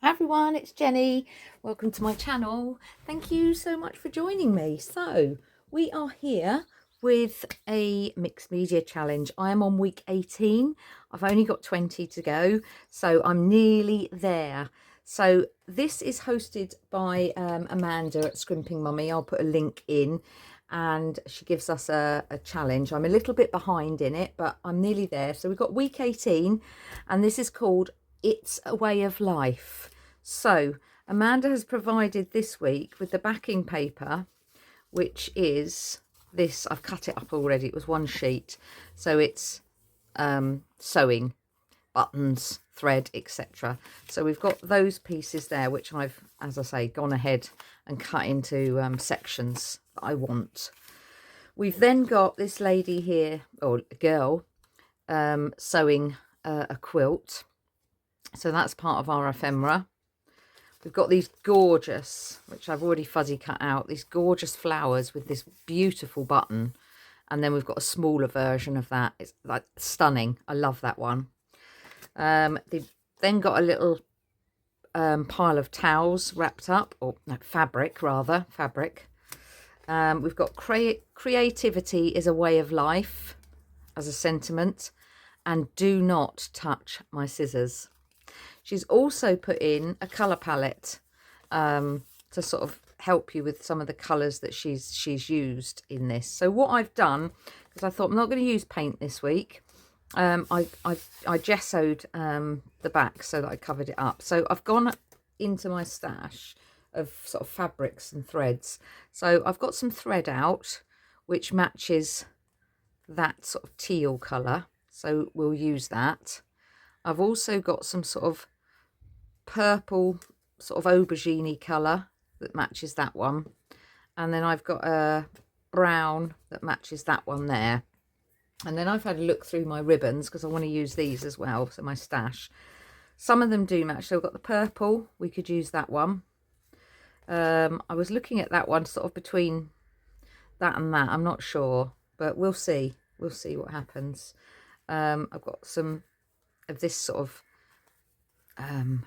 Hi everyone, it's Jenny. Welcome to my channel. Thank you so much for joining me. So we are here with a mixed media challenge. I am on week 18. I've only got 20 to go, so I'm nearly there. So this is hosted by Amanda at Scrimping Mummy. I'll put a link in, and she gives us a challenge. I'm a little bit behind in it, but I'm nearly there. So we've got week 18, and this is called It's a Way of Life. So Amanda has provided this week with the backing paper, which is this. I've cut it up already. It was one sheet. So it's sewing, buttons, thread, etc. So we've got those pieces there, which I've, as I say, gone ahead and cut into sections that I want. We've then got this lady here, or girl, sewing a quilt. So that's part of our ephemera. We've got these gorgeous, which I've already fuzzy cut out, these gorgeous flowers with this beautiful button. And then we've got a smaller version of that. It's like stunning. I love that one. They've then got a little pile of towels wrapped up, or no, fabric rather, fabric. We've got creativity is a way of life as a sentiment, and do not touch my scissors. She's also put in a colour palette to sort of help you with some of the colours that she's used in this. So what I've done, because I thought I'm not going to use paint this week, I gessoed the back so that I covered it up. So I've gone into my stash of sort of fabrics and threads. So I've got some thread out which matches that sort of teal colour, so we'll use that. I've also got some sort of purple sort of aubergine colour that matches that one, and then I've got a brown that matches that one there. And then I've had a look through my ribbons because I want to use these as well, so my stash, some of them do match. So we've got the purple, we could use that one. I was looking at that one sort of between that and that, I'm not sure, but we'll see what happens. I've got some of this sort of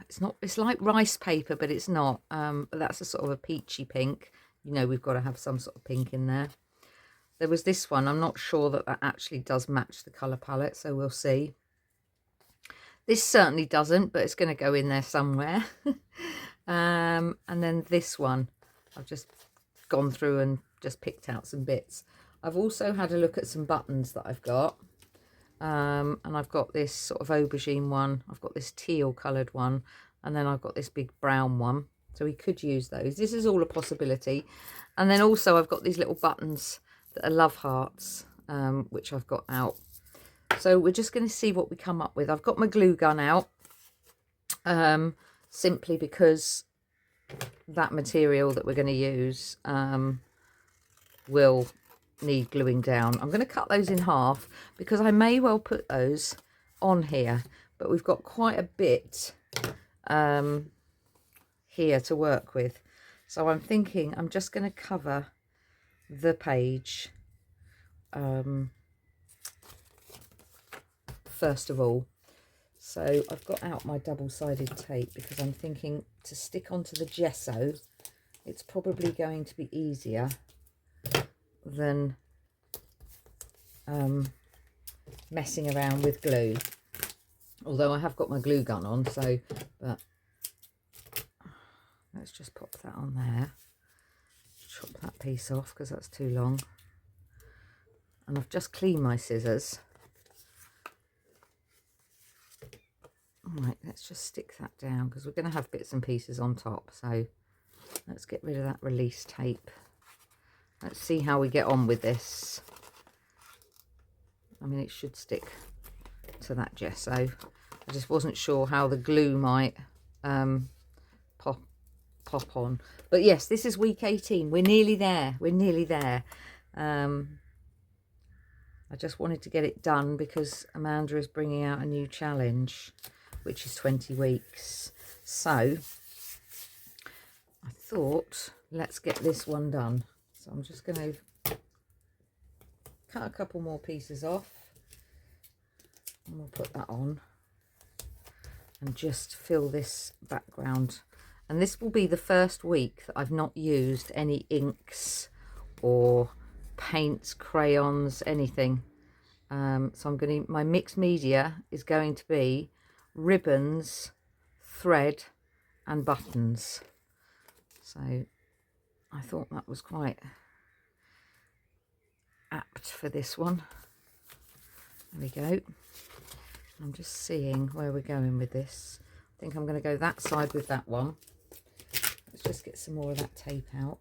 it's like rice paper, but it's not. But that's a sort of a peachy pink. You know, we've got to have some sort of pink in there. There was this one. I'm not sure that actually does match the colour palette, so we'll see. This certainly doesn't, but it's going to go in there somewhere. And then this one, I've just gone through and just picked out some bits. I've also had a look at some buttons that I've got. And I've got this sort of aubergine one, I've got this teal coloured one, and then I've got this big brown one, so we could use those. This is all a possibility. And then also I've got these little buttons that are love hearts, which I've got out. So we're just going to see what we come up with. I've got my glue gun out, simply because that material that we're going to use will need gluing down. I'm going to cut those in half because I may well put those on here, but we've got quite a bit here to work with. So I'm thinking I'm just going to cover the page first of all. So I've got out my double-sided tape because I'm thinking to stick onto the gesso, it's probably going to be easier than messing around with glue, although I have got my glue gun on. So, but let's just pop that on there, chop that piece off because that's too long, and I've just cleaned my scissors. Right, let's just stick that down because we're going to have bits and pieces on top. So let's get rid of that release tape. Let's see how we get on with this. I mean, it should stick to that gesso. I just wasn't sure how the glue might pop on. But yes, this is week 18. We're nearly there. We're nearly there. I just wanted to get it done because Amanda is bringing out a new challenge, which is 20 weeks. So I thought, let's get this one done. So I'm just going to cut a couple more pieces off, and we'll put that on. and just fill this background. And this will be the first week that I've not used any inks or paints, crayons, anything. So I'm going to, my mixed media is going to be ribbons, thread and buttons. So I thought that was quite apt for this one. There we go. I'm just seeing where we're going with this. I think I'm going to go that side with that one. Let's just get some more of that tape out.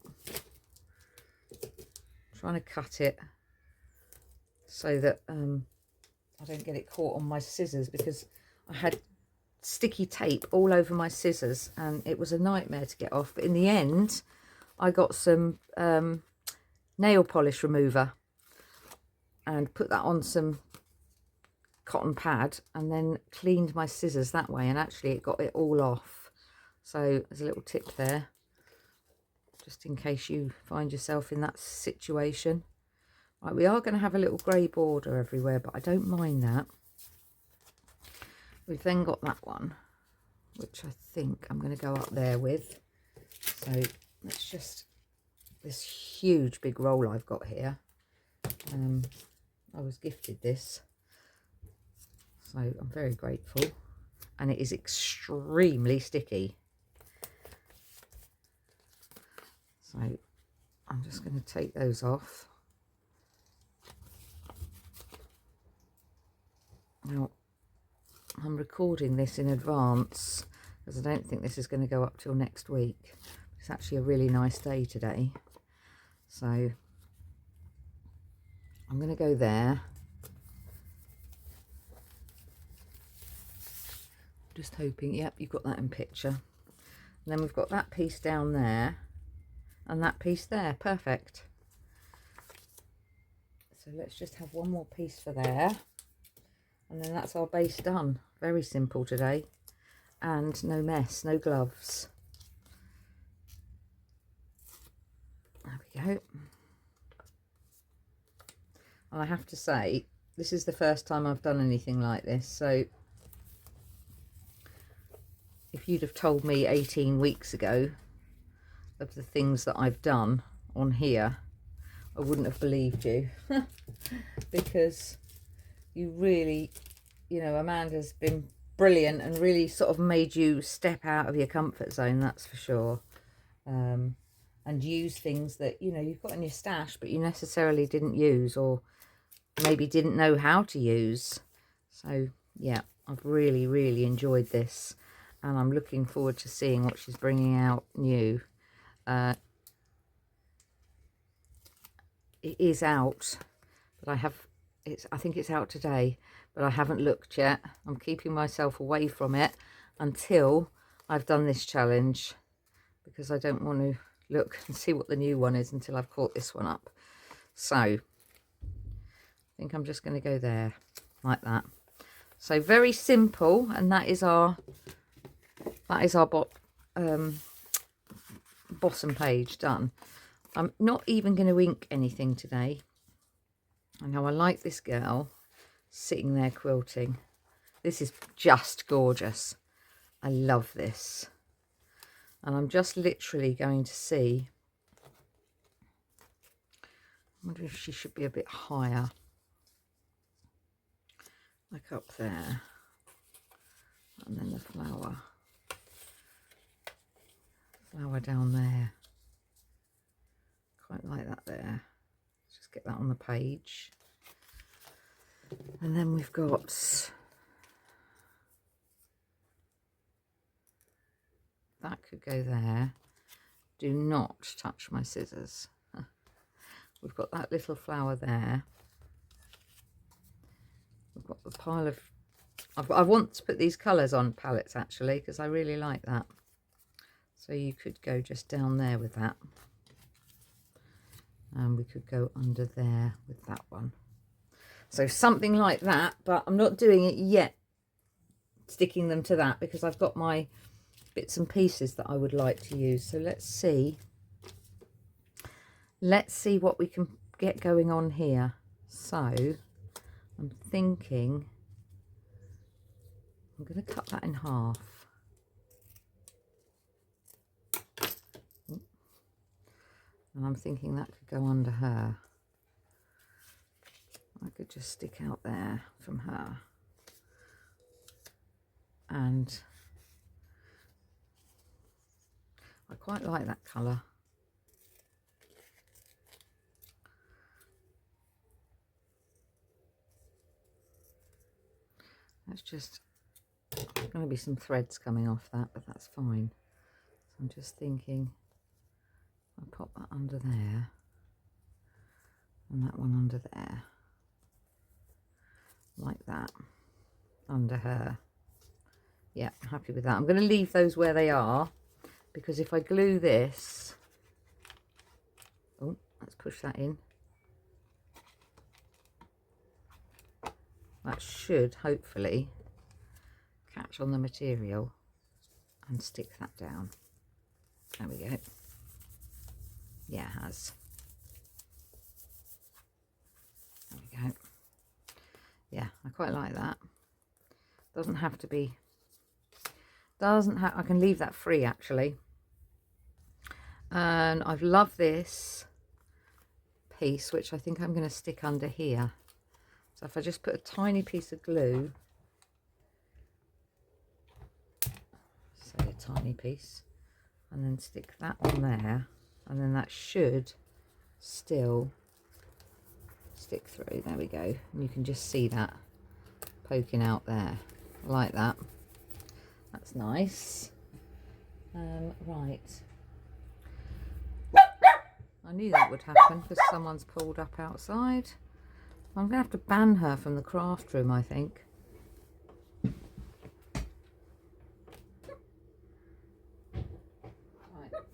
I'm trying to cut it so that I don't get it caught on my scissors, because I had sticky tape all over my scissors and it was a nightmare to get off. But in the end, I got some nail polish remover and put that on some cotton pad and then cleaned my scissors that way, and actually it got it all off. So there's a little tip there, just in case you find yourself in that situation. Right, we are going to have a little grey border everywhere, but I don't mind that. We've then got that one, which I think I'm going to go up there with. So let's just, this huge big roll I've got here. I was gifted this, so I'm very grateful, and it is extremely sticky. So I'm just going to take those off. Now, I'm recording this in advance because I don't think this is going to go up till next week. It's actually a really nice day today. So I'm going to go there. Just hoping, yep, you've got that in picture. And then we've got that piece down there and that piece there. Perfect. So let's just have one more piece for there. And then that's our base done. Very simple today. And no mess, no gloves. There we go. And I have to say, this is the first time I've done anything like this. So if you'd have told me 18 weeks ago of the things that I've done on here, I wouldn't have believed you. Because you really, you know, Amanda's been brilliant and really sort of made you step out of your comfort zone, that's for sure. And use things that, you know, you've got in your stash but you necessarily didn't use, or maybe didn't know how to use. So yeah, I've really, really enjoyed this, and I'm looking forward to seeing what she's bringing out new. It is out, but I think it's out today, but I haven't looked yet. I'm keeping myself away from it until I've done this challenge, because I don't want to look and see what the new one is until I've caught this one up. So I think I'm just going to go there like that. So very simple, and that is our bottom page done. I'm not even going to ink anything today. I know I like this girl sitting there quilting. This is just gorgeous. I love this. And I'm just literally going to see. I wonder if she should be a bit higher. Like up there. And then the flower. Flower down there. Quite like that there. Just get that on the page. And then we've got, that could go there. Do not touch my scissors. We've got that little flower there. We've got the pile of, I want to put these colours on palettes actually, because I really like that. So you could go just down there with that. And we could go under there with that one. So something like that, but I'm not doing it yet, sticking them to that, because I've got my bits and pieces that I would like to use. So let's see what we can get going on here. So I'm thinking I'm going to cut that in half. And I'm thinking that could go under her. I could just stick out there from her. And I quite like that colour. That's just going to be some threads coming off that, but that's fine. So I'm just thinking I'll pop that under there and that one under there, like that, under her. Yeah, I'm happy with that. I'm going to leave those where they are, because if I glue this, oh, let's push that in. That should hopefully catch on the material and stick that down. There we go. Yeah, it has. There we go. Yeah, I quite like that. Doesn't have to be, I can leave that free actually. And I've loved this piece, which I think I'm going to stick under here. So if I just put a tiny piece of glue, say a tiny piece, and then stick that on there, and then that should still stick through. There we go. And you can just see that poking out there like that. That's nice. Right. I knew that would happen because someone's pulled up outside. I'm going to have to ban her from the craft room, I think. Right,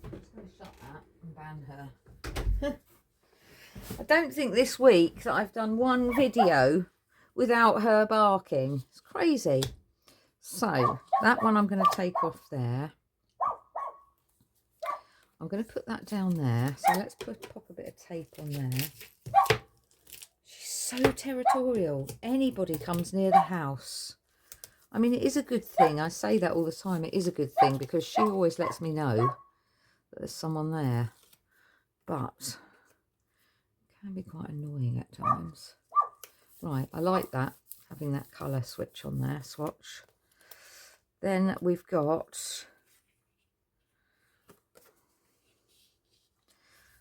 I'm just going to shut that and ban her. I don't think this week that I've done one video without her barking. It's crazy. So that one I'm going to take off there. I'm going to put that down there. So let's pop a bit of tape on there. She's so territorial. Anybody comes near the house. I mean, it is a good thing. I say that all the time. It is a good thing because she always lets me know that there's someone there. But it can be quite annoying at times. Right, I like that. Having that colour switch on there, swatch. Then we've got...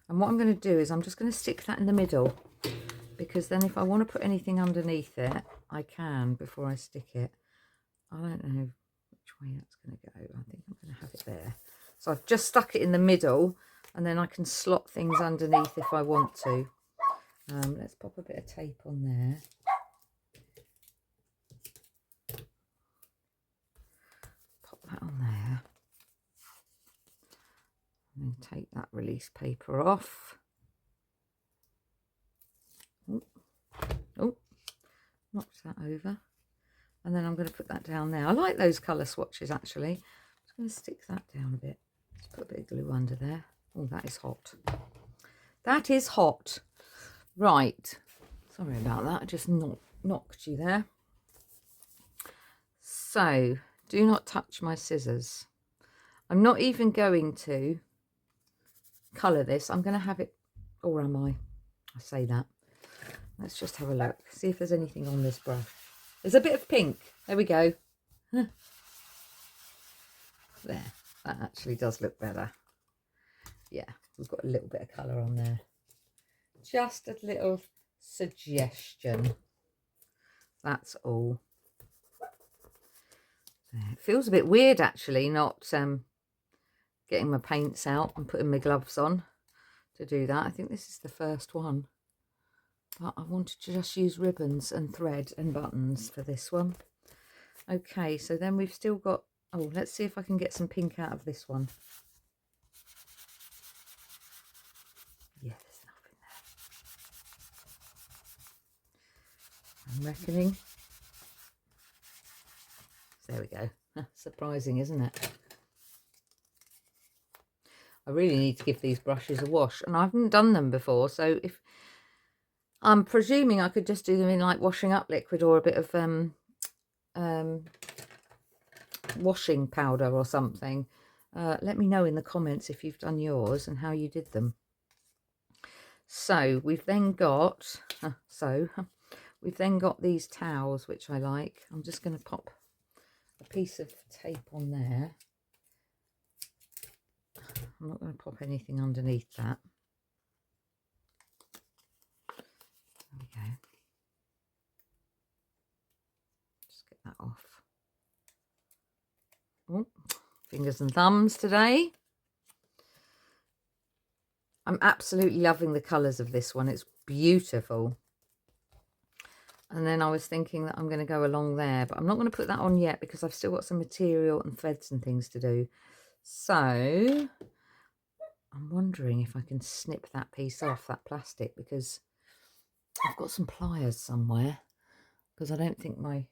And what I'm going to do is I'm just going to stick that in the middle, because then if I want to put anything underneath it, I can before I stick it. I don't know which way that's going to go. I think I'm going to have it there. So I've just stuck it in the middle, and then I can slot things underneath if I want to. Let's pop a bit of tape on there. Pop that on there. And then take that release paper off. Oh, knocked that over. And then I'm going to put that down there. I like those colour swatches actually. I'm just going to stick that down a bit. Just put a bit of glue under there. Oh, that is hot. That is hot. Right. Sorry about that. I just knocked you there. So, do not touch my scissors. I'm not even going to colour this. I'm going to have it, or am I? I say that. Let's just have a look. See if there's anything on this brush. There's a bit of pink. There we go. There. That actually does look better. Yeah, we've got a little bit of colour on there. Just a little suggestion. That's all. It feels a bit weird actually not getting my paints out and putting my gloves on to do that. I think this is the first one, but I wanted to just use ribbons and thread and buttons for this one. Okay, so then we've still got, oh, let's see if I can get some pink out of this one. Yeah, there's enough in there, I'm reckoning. There we go. Surprising, isn't it? I really need to give these brushes a wash, and I haven't done them before, so if I'm presuming I could just do them in like washing up liquid or a bit of washing powder or something. Let me know in the comments if you've done yours and how you did them. So we've then got these towels, which I like. I'm just going to pop a piece of tape on there. I'm not going to pop anything underneath that. There we go. Just get that off. Oh, fingers and thumbs today. I'm absolutely loving the colours of this one. It's beautiful. And then I was thinking that I'm going to go along there, but I'm not going to put that on yet because I've still got some material and threads and things to do. So I'm wondering if I can snip that piece off, that plastic, because I've got some pliers somewhere, because I don't think my...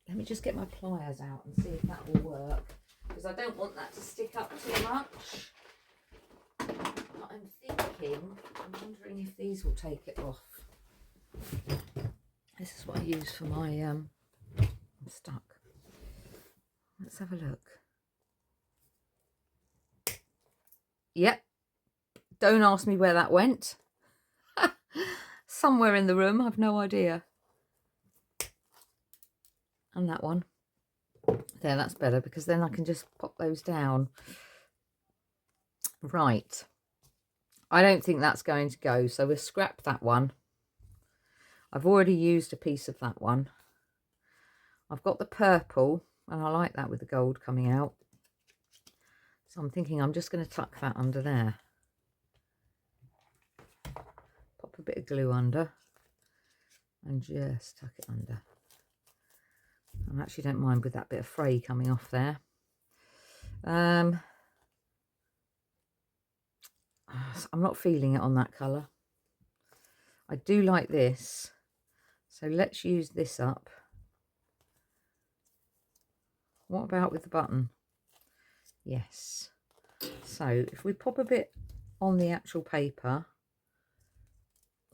Let me just get my pliers out and see if that will work, because I don't want that to stick up too much. But I'm wondering if these will take it off. This is what I use for my, I'm stuck. Let's have a look. Yep. Don't ask me where that went. Somewhere in the room, I've no idea. And that one. There, that's better, because then I can just pop those down. Right. I don't think that's going to go, so we'll scrap that one. I've already used a piece of that one. I've got the purple, and I like that with the gold coming out. So I'm thinking I'm just going to tuck that under there. Pop a bit of glue under and just tuck it under. I actually don't mind with that bit of fray coming off there. I'm not feeling it on that colour. I do like this. So let's use this up. What about with the button? Yes. So if we pop a bit on the actual paper,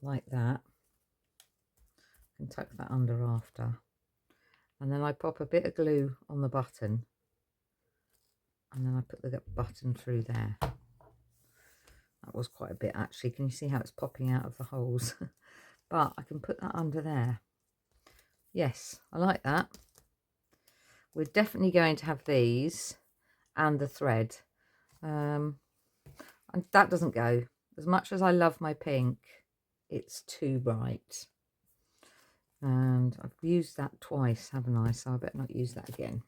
like that, I can tuck that under after. And then I pop a bit of glue on the button. And then I put the button through there. That was quite a bit actually. Can you see how it's popping out of the holes? But I can put that under there. Yes, I like that. We're definitely going to have these and the thread. And that doesn't go. As much as I love my pink, it's too bright. And I've used that twice, haven't I? So I better not use that again.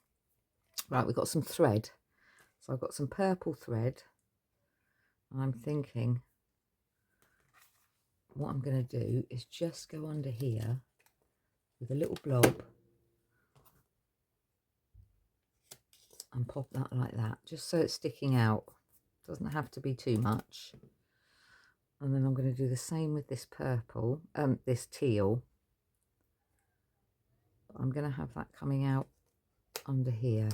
Right, we've got some thread. So I've got some purple thread. I'm thinking what I'm going to do is just go under here with a little blob and pop that like that, just so it's sticking out. Doesn't have to be too much. And then I'm going to do the same with this purple, this teal. I'm going to have that coming out under here.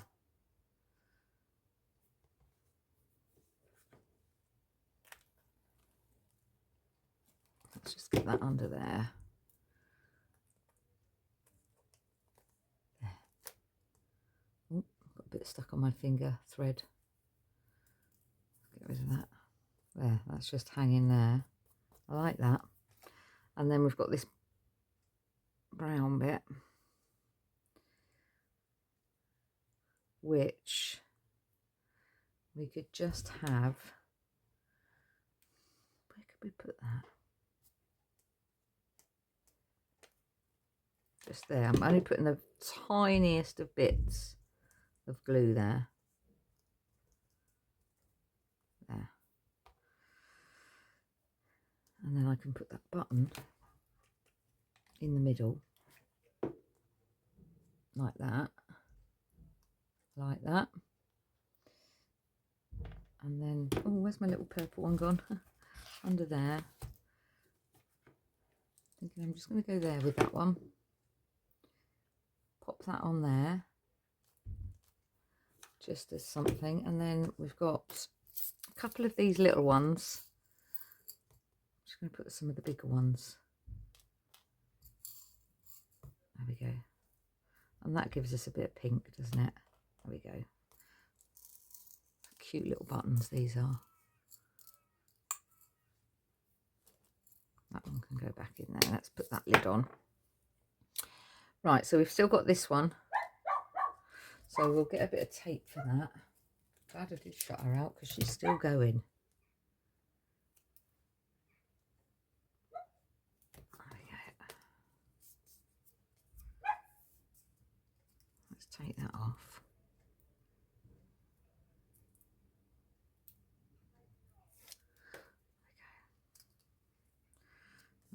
Let's just get that under there. There. Oh, got a bit stuck on my finger thread. Get rid of that. There, that's just hanging there. I like that. And then we've got this brown bit, which we could just have. Where could we put that? Just there. I'm only putting the tiniest of bits of glue there. There. And then I can put that button in the middle. Like that. Like that. And then, oh, where's my little purple one gone? Under there. Thinking I'm just going to go there with that one. Pop that on there. Just as something. And then we've got a couple of these little ones. I'm just going to put some of the bigger ones. There we go. And that gives us a bit of pink, doesn't it? There we go. Cute little buttons these are. That one can go back in there. Let's put that lid on. Right, so we've still got this one. So we'll get a bit of tape for that. Glad I did shut her out because she's still going. Let's take that off.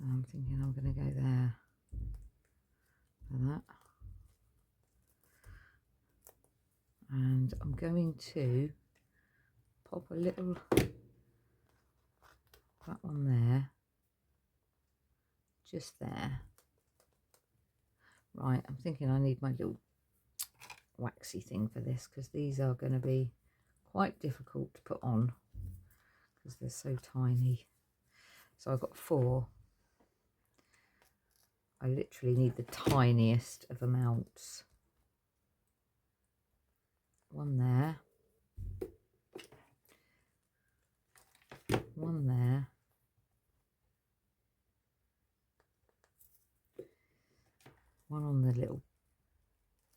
I'm thinking I'm going to go there for that. And I'm going to pop a little, that one there, just there. Right, I'm thinking I need my little waxy thing for this because these are going to be quite difficult to put on because they're so tiny. So I've got 4. I literally need the tiniest of amounts. One there. One there. One on the little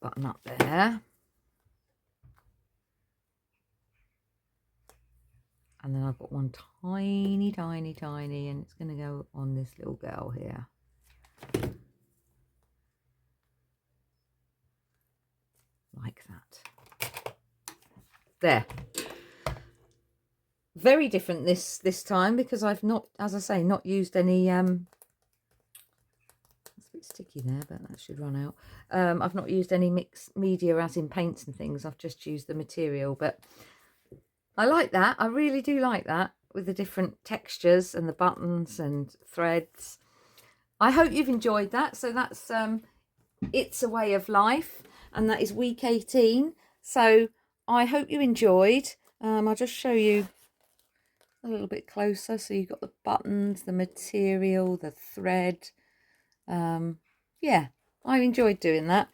button up there. And then I've got one tiny, and it's going to go on this little girl here. Like that. There. Very different this time because I've not, as I say, not used any it's a bit sticky there, but that should run out. I've not used any mixed media as in paints and things. I've just used the material, but I like that. I really do like that with the different textures and the buttons and threads. I hope you've enjoyed that. So that's It's a Way of Life, and that is week 18. So I hope you enjoyed. I'll just show you a little bit closer. So you've got the buttons, the material, the thread. Yeah, I enjoyed doing that.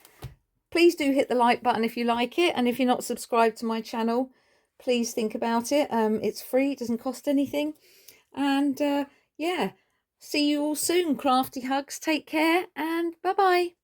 Please do hit the like button if you like it, and if you're not subscribed to my channel, please think about it. It's free, it doesn't cost anything. And yeah, see you all soon. Crafty hugs, take care, and bye bye.